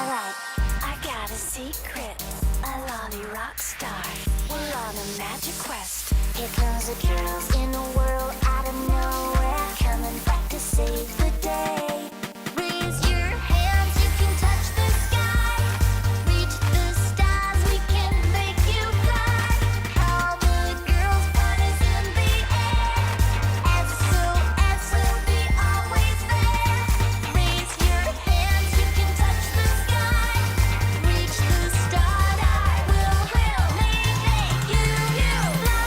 Alright, I got a secret, a lolly rock star. We're on a magic quest. Here comes the girls in a world out of nowhere, coming back to save the day. Raise your hands, you can touch the sky. Reach the stars, we can make you fly. All the girls' fun is in the air. SOS will be always there. Raise your hands, you can touch the sky. Reach the stars, I will make you fly.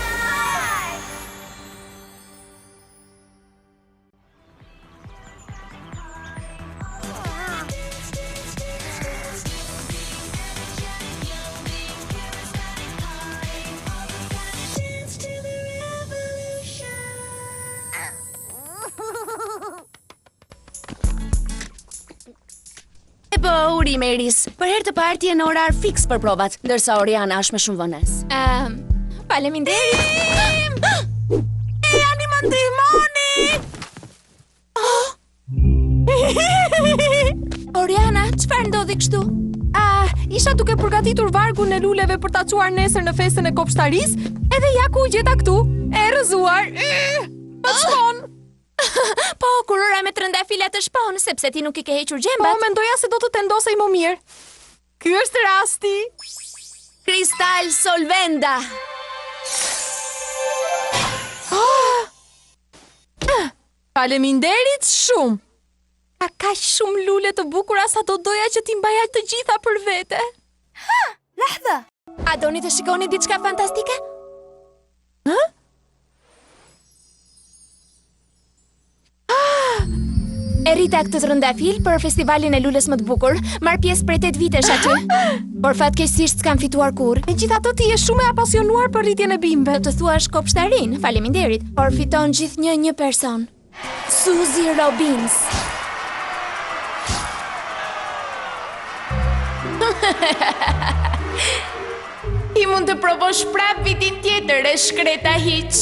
Dance to the revolution. Po, urime Iris. Për herë të parë ti je në orar fiks për provat, ndërsa Oriana është me shumë vonesë. Faleminderit. Jani më ndihmoni. Oriana, çfarë ndodhi kështu? Isha duke përgatitur vargun e luleve për ta çuar nesër në festën e kopshtarisë, edhe ja ku u gjeta këtu, e rrëzuar. Më çmon. Po, kur ora me trëndafila të shpon, sepse ti nuk I ke hequr Po, gjembat. mendoja se do të tendosej më mirë. Ky është rasti. Kristal Solvenda. Faleminderit shumë. Ka kaq shumë lule të bukura sa do doja që ti mbaja të gjitha për vete. Lahdha. A doni të shikoni diçka fantastike? E rrita këtë trëndafil për festivalin e lules më të bukur, marr pjesë prej 8 vitesh aty. Por fatkeqësisht s'kam fituar kurrë. Megjithatë ti je shumë e apasionuar për rritjen e bimëve. Të thuash kopshtarin, faleminderit, por fiton gjithnjë një person. Suzy Robbins. I mund të provosh prap vitin tjetër, e shkreta hiç.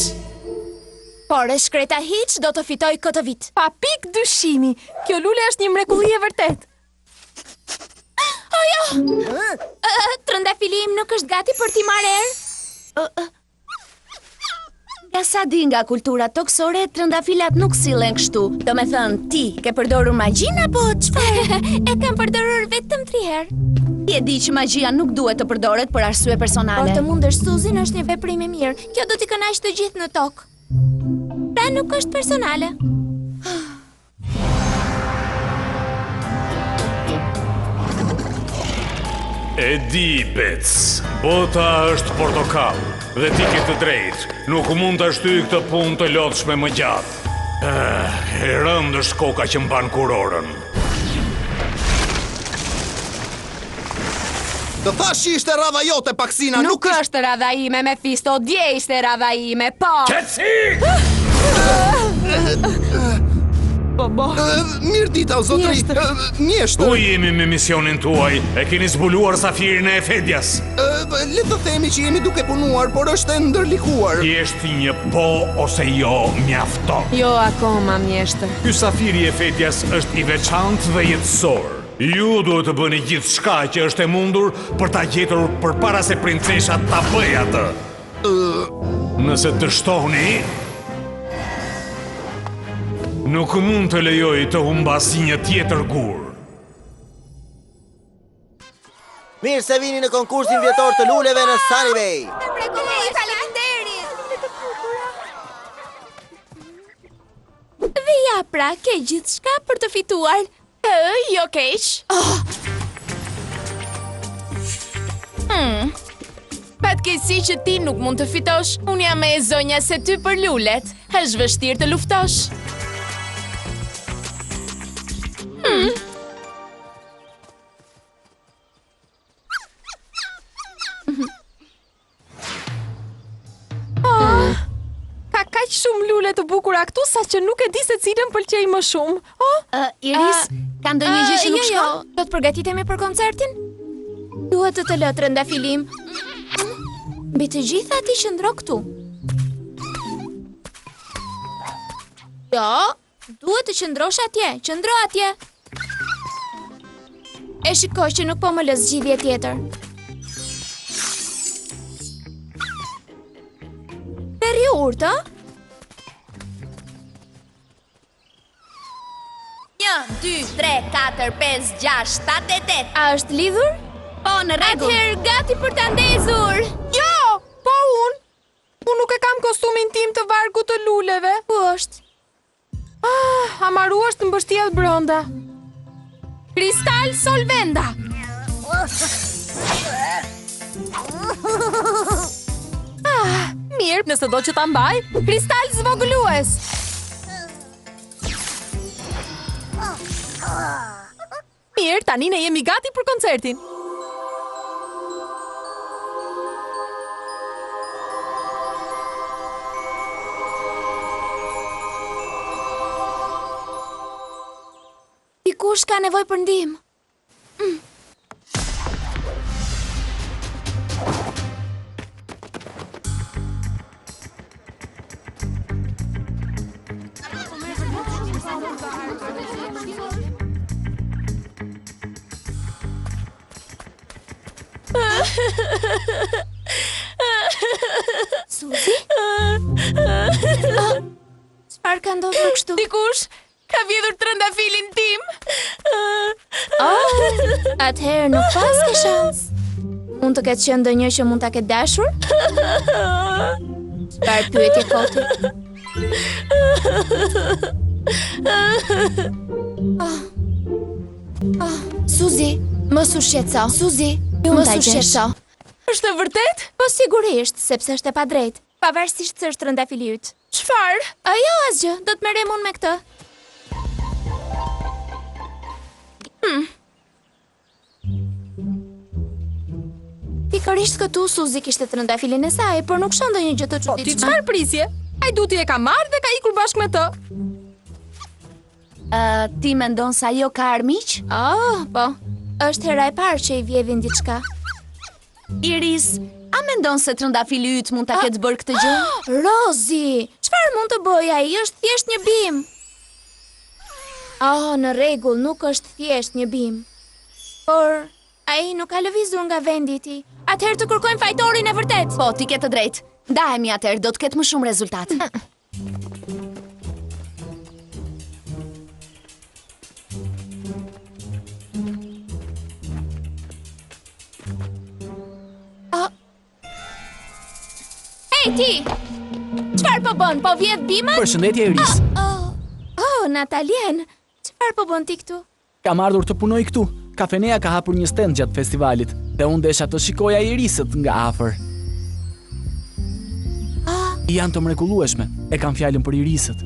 Por e shkreta hiç do të fitoj këtë vit. Pa pik dyshimi, kjo lule është një mrekulli e vërtet. Trëndafili im nuk është gati për t'i marrë erë? Nga sa di nga kultura toksore, trëndafilat nuk sillen kështu. Do me thënë, ti ke përdorur magjin apo çfarë? E kam përdorur vetëm 3 herë. Ti e di që magjia nuk duhet të përdoret për arsye personale. Por të mundësh Suzy është një veprim I mirë. Kjo do t'i kënaqë të gjithë në tokë. Pra nuk është personale. E di, Bec, bota është portokall dhe ti ke të drejtë. Nuk mund të shtyj këtë punë të lodhshme më gjatë. E rëndë është koka që mban kurorën. Të thash që ishte radha jote, Paksina, Nuk është radha ime, Mefisto, dje ishte radha ime, po. Qetësi! Mirë dita, o zotëri. Mjeshtër. Ku jemi me misionin tuaj? E keni zbuluar safirin e Efedjas? Le të themi që jemi duke punuar, por është e ndërlikuar. Thjesht një po ose jo mjafton. Jo akoma, mjeshtër. Ky safiri i Efedjas është I veçantë dhe jetësor. Ju duhet të bëni gjithçka që është e mundur për ta gjetur përpara se princesha ta bëjë atë. Nëse dështoni, nuk mund të lejoj të humbas një tjetër gur. Mirë se vini në konkursin vjetor të luleve në Sunnyvale. Dhe ja pra, ke gjithçka për të fituar. Jo keq. Fatkeqësi që ti nuk mund të fitosh. Unë jam e zonja se ty për lulet. Është vështirë të luftosh. Ka kaq shumë lule të bukura këtu sa që nuk e di se cilën pëlqej më shumë. Iris, ka ndonjë gjë që nuk shko? jo. Do të përgatitemi për koncertin? Duhet të lë trëndafilim. Mbi të gjitha ti qëndro këtu. Jo, duhet të qëndrosh atje. Qëndro atje. E shikoj që nuk po më lë zgjidhje tjetër. Deri urtë, ë? 1, 2, 3, 4, 5, 6, 7, 8. A është lidhur? Po, në rregull. Atëherë gati për ta ndezur. Jo, po unë. Unë nuk e kam kostumin tim të vargut të luleve. Ku është? Amaru është mbështjell brenda. Kristal solvenda. Mirë, nëse do që ta mbaj, kristal zvogëlues. Mirë, tani ne jemi gati për koncertin. Dikush ka nevojë për ndihmë. Suzi? Çfarë ka ndodhur kështu? Dikush ka vjedhur trëndafilin tim. Atëherë nuk pas ke shans. Mund të ketë qenë ndonjë që mund ta ketë dashur? Çfarë pyetje koti? Suzi, mos u shqetëso. Suzi, mos u shqetëso. Është e vërtet? Po sigurisht, sepse është e padrejtë. Pavarësisht se është trëndafili yt. Çfarë? Jo, asgjë, do të merrem unë me këtë. Pikërisht këtu Suzi kishte trëndafilin e saj, por nuk shon ndonjë gjë të çuditshme. Po ti çfarë prisje? Ai duti e ka marrë dhe ka ikur bashkë me të. Ti mendon se ajo ka armiq? Po. Është hera e parë që i vjedhin diçka. Iris, a mendon se trëndafili yt mund ta ketë bërë këtë gjë? Rozi, çfarë mund të bëjë ai? Është thjesht një bim. Në rregull, nuk është thjesht një bim. Por ai nuk ka lëvizur nga vendi i tij. Atëherë të kërkojmë fajtorin e vërtet. Po, ti ke të drejtë. Ndahemi atëherë, do të ketë më shumë rezultat. Hey ti! Çfarë po bën? Po vjedh bimën? Përshëndetje Iris. Natalien, çfarë po bën ti këtu? Kam ardhur të punoj këtu. Kafeneja ka hapur një stend gjatë festivalit dhe unë desha të shikoja Irisët nga afër. Janë të mrekullueshme. E kam fjalën për Irisët.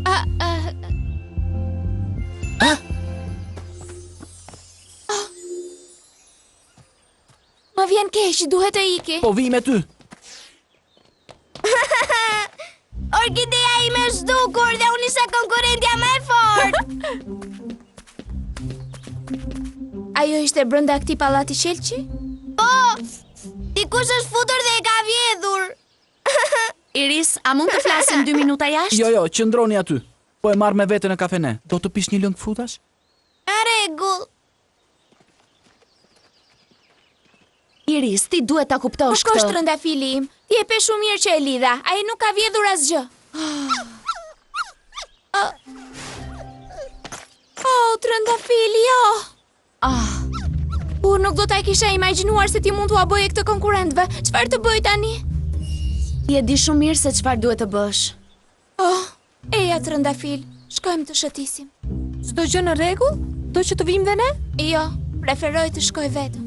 Më vjen keq, duhet të iki. Po vi me ty. Orkidea ime është zhdukur dhe unë isha konkurrentja më e fortë. Ajo ishte brenda këtij pallati Shelçi? Po! Dikush është futur dhe e ka vjedhur. Iris, a mund të flasim 2 minuta jashtë? Jo, qëndroni aty. Po e marr me vete në kafene. Do të pish një lëng frutash? Në rregull. Iris, ti duhet ta kuptosh Kush është këtë. trëndafili im? Ti e pe shumë mirë që e lidha. Ai nuk ka vjedhur asgjë. Trëndafili, jo. Unë nuk do ta kisha imagjinuar se ti mund t'ua bëje këtë konkurrentëve. Çfarë të bëj tani? Ti e di shumë mirë se çfarë duhet të bësh. Eja trëndafil, shkojmë të shëtisim. Çdo gjë në rregull? Do që të vim dhe ne? Jo, preferoj të shkoj vetëm.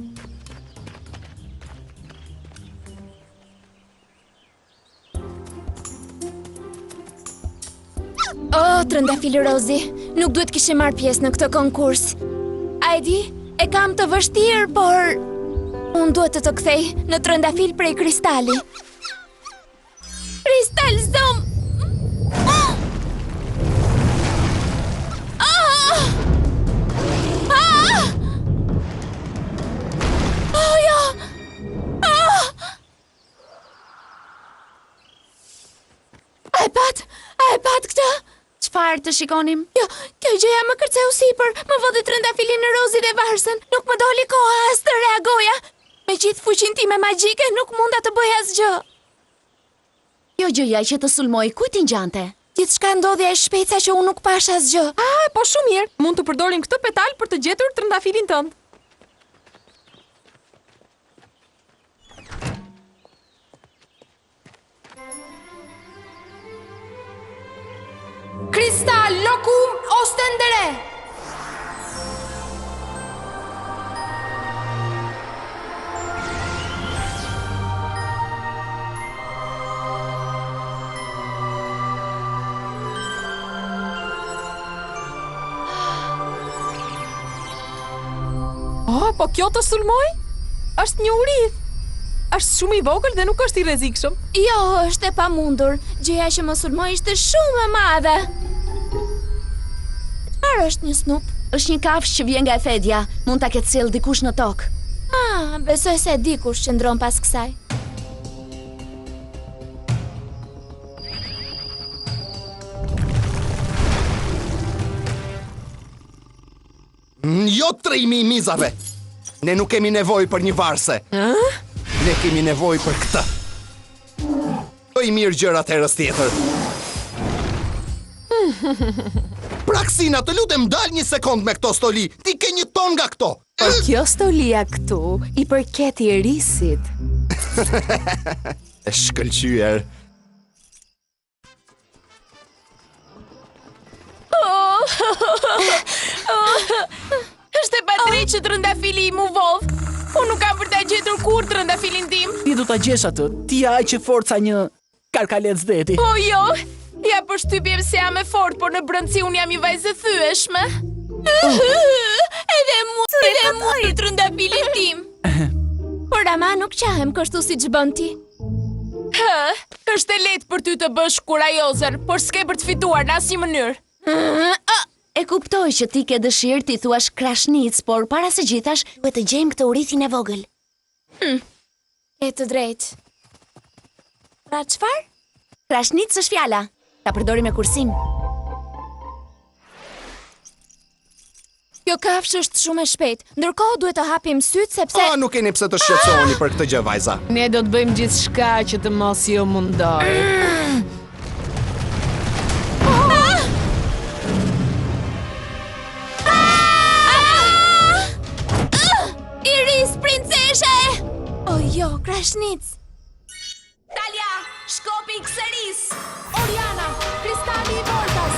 Trëndafil Rozi, nuk duhet kishe marrë pjesë në këtë konkurs. A e di, e kam të vështirë, por unë duhet të kthej në trëndafil prej kristali. Kristal zom! A e pat këtë? çfarë të shikonim? Jo, kjo gjëja më kërceu sipër. Më vodi trëndafilin në rozin e varsën. Nuk më doli koha as të reagoja. Me gjithë fuqin time magjike nuk munda të bëj asgjë. Jo gjëja që të sulmoj, ku ti ngjante? Gjithçka ndodhja e shpejt sa që unë nuk pash asgjë. Po shumë mirë. Mund të përdorim këtë petal për të gjetur trëndafilin tënd. Kristal, lokum, ostendere! Po kjo të sulmoj? Është një urith. Është shumë i vogël dhe nuk është i rrezikshëm. Jo, është e pamundur. Gjëja që më sulmoi ishte shumë e madhe. Çfarë është një snup? Është një kafshë që vjen nga e thedja. Mund ta ketë sjell dikush në tokë. Besoj se dikush që ndron pas kësaj. Jo 3.000 mizave. Ne nuk kemi nevojë për një varse. Ne kemi nevojë për këtë. Bëj mirë gjërat herës tjetër. Praksina, të lutem dal një sekond me këto stoli. Ti ke një ton nga këto. Por kjo stolia këtu i përket i risit. E shkëlqyer. Është e padrejtë që trëndafili i mu vodh. Unë nuk kam për ta gjetur kur trëndafilin tim. Ti do ta gjesh atë. Ti aq e fortë sa një karkalet zdeti. Po jo, ja përshtypjem se jam e fort, por në brendësi unë jam i vajzë thyeshme. Edhe mu i trëndafilin tim. Por ama nuk qahem kështu si që bën ti. Është e lehtë për ty të bësh kurajozer, por s'ke për të fituar në asnjë mënyrë. E kuptoj që ti ke dëshirë ti thuash krashnic, por para së gjithash duhet të gjejmë këtë urithin e vogël. E të drejtë. Pra çfarë? Krashnic është fjala. Ta përdori me kursim. Kjo kafshë është shumë e shpejtë. Ndërkohë duhet të hapim syt sepse Nuk keni pse të shqetësoheni për këtë gjë, vajza. Ne do të bëjmë gjithçka që të mos ju mundoj. Iris, princeshe! Jo, krashnic. Talia, shkopi i Xeris. Oriana, kristali i Voltas.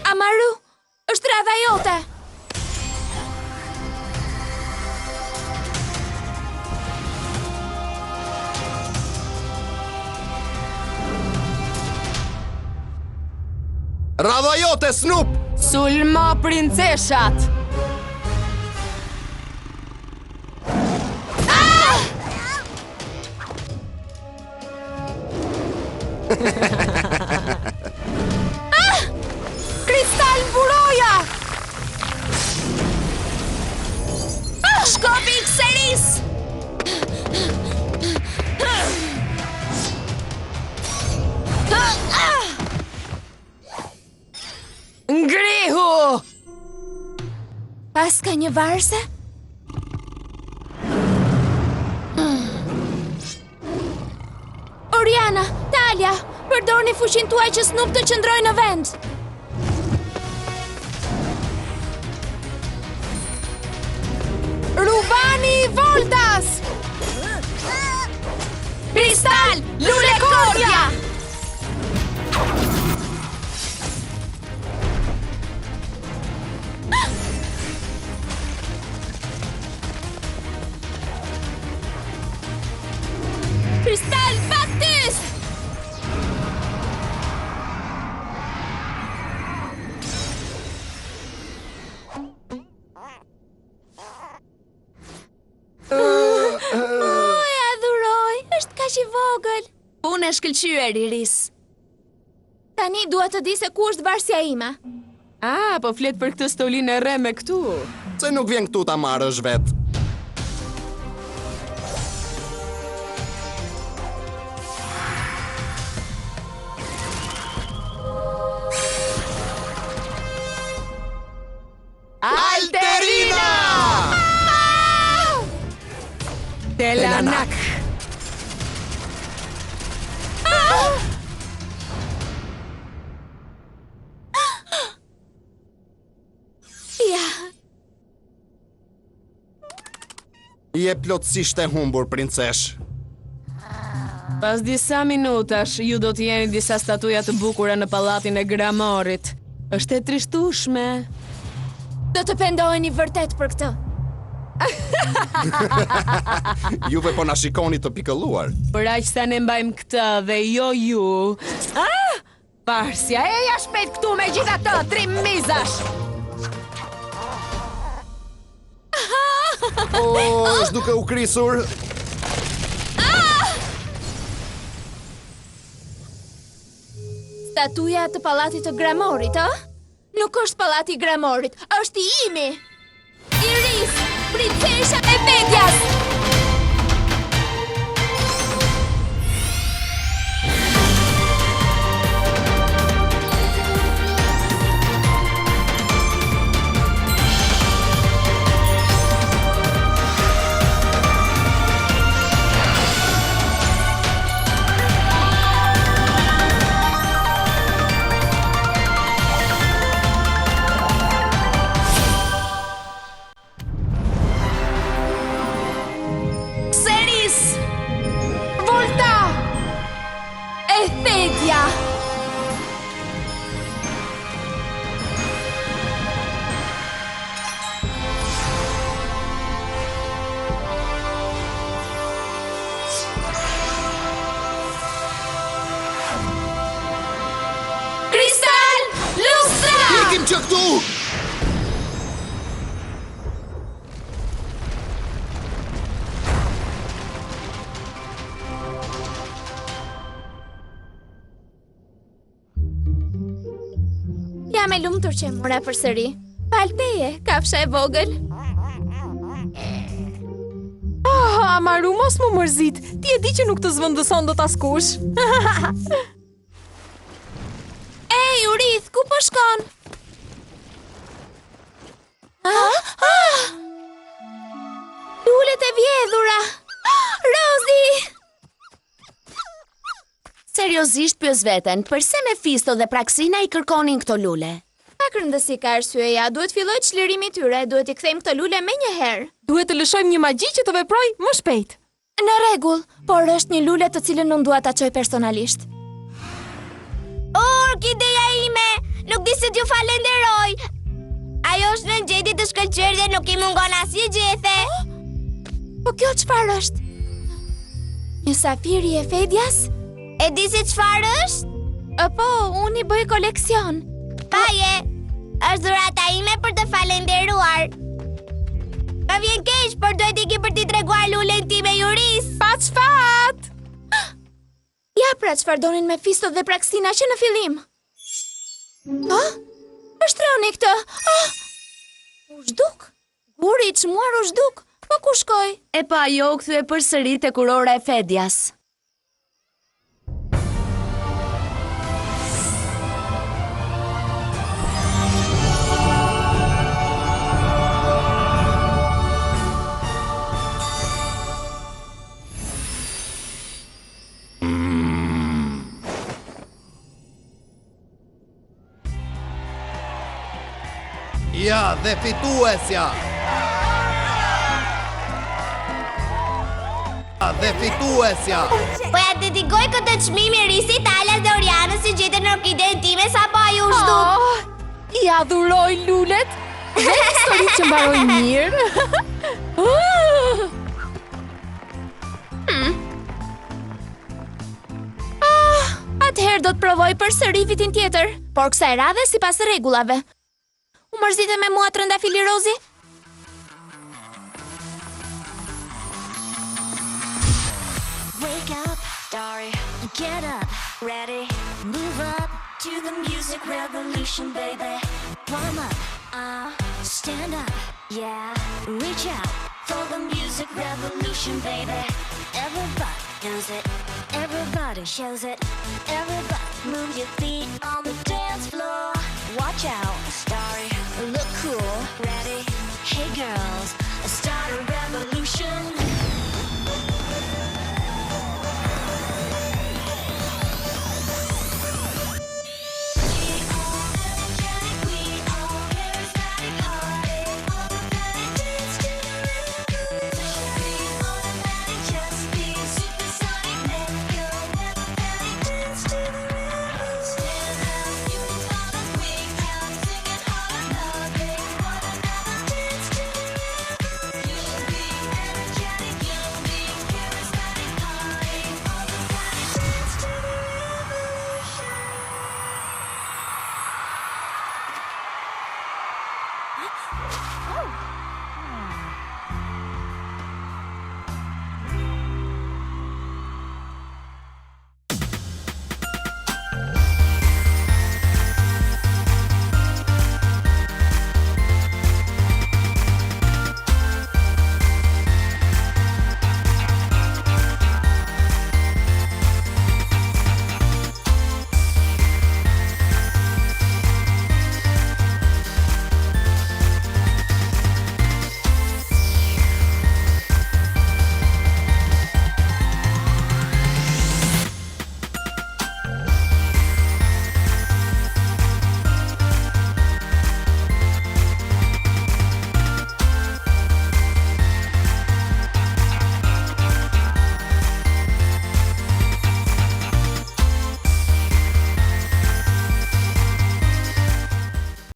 Amaru, është radha jote. Radha jote, Snoop! Sulmo princeshat. Kristal buroja! Shkopi i Xeris. Ngrihu! Pas ka një varse? Oriana, Talia, përdorni fuqin tuaj që Snoop të qëndroj në vend. Ruvani Voltas! Kristal, lule kordja. Kristal Baptist! kaq i vogël. Punë e shkëlqyer, Iris. Tani dua të di se ku është varsja ime. Po flet për këtë stolinë e re me këtu. Se nuk vjen këtu ta marrësh vet. Alterina! Telanak! Ja, Je plotësisht e humbur, princesh. Pas disa minutash, ju do të jeni disa statuja të bukura në pallatin e Gramorit. Është e trishtueshme. do të pendoheni vërtet për këtë. Juve po na shikoni të pikëlluar. Për aq sa ne mbajmë këtë dhe jo ju. Varsja, eja shpejt këtu me gjitha të, 3 mizash. Është duke u krisur. Statuja të pallatit të Gramorit, ë? Nuk është pallati i Gramorit, është i imi. Iris, princesha e Vedjas. Që këtu! Jam e lumtur që e mora përsëri. Palteje, kafsha e vogël. Amaru, mos më mërzit. Ti e di që nuk të zvendëson dot askush. Ej, Urith, ku po shkon? Lulet e vjedhura. Rosie! Seriozisht pyes veten, përse Mefisto dhe Praksina i kërkonin këto lule? Pak rëndësi ka arsyeja, duhet filloj çlirimi i tyre, duhet i kthejmë këto lule menjëherë. Duhet të lëshojmë një magji që të veproj më shpejt. Në rregull, por është një lule të cilën unë dua ta çoj personalisht. Orkideja ime, nuk di se t'ju falenderoj. Ajo është në gjendje të shkëlqyer dhe nuk i mungon asnjë gjethe. Po kjo çfarë është? Një safiri e Vedjas? E di se çfarë është? Po, unë i bëj koleksion. Paje, është dhurata ime për të falenderuar. Ka vjen keq, por duhet iki për t'i treguar lulen time Iris. Pa çfat! Ja pra çfarë donin Mefisto dhe Praksina që në fillim. Është Roni këtë. U zhduk. Guri i çmuar u zhduk. Po ku shkoj? E pa ajo u kthye përsëri tek Urora e Vedjas. Ja, dhe fituesja! Dhe fituesja! Po ja dedikoj këtë çmim Irisit, Alas dhe Orianës që gjetën orkiden time sapo ai u zhduk. Ja dhuroj lulet dhe histori që mbaroj mirë. Atëherë do të provoj përsëri vitin tjetër, por kësaj radhe sipas rregullave. U mërzite me mua trëndafili Rozi? Wake up Starry, get up, ready, move up to the music revolution, baby. Warm up, stand up, yeah, reach out for the music revolution, baby. Everybody knows it, everybody shows it. Everybody move your feet on the dance floor. Watch out, Starry, look cool, ready. Hey girls, start a revolution.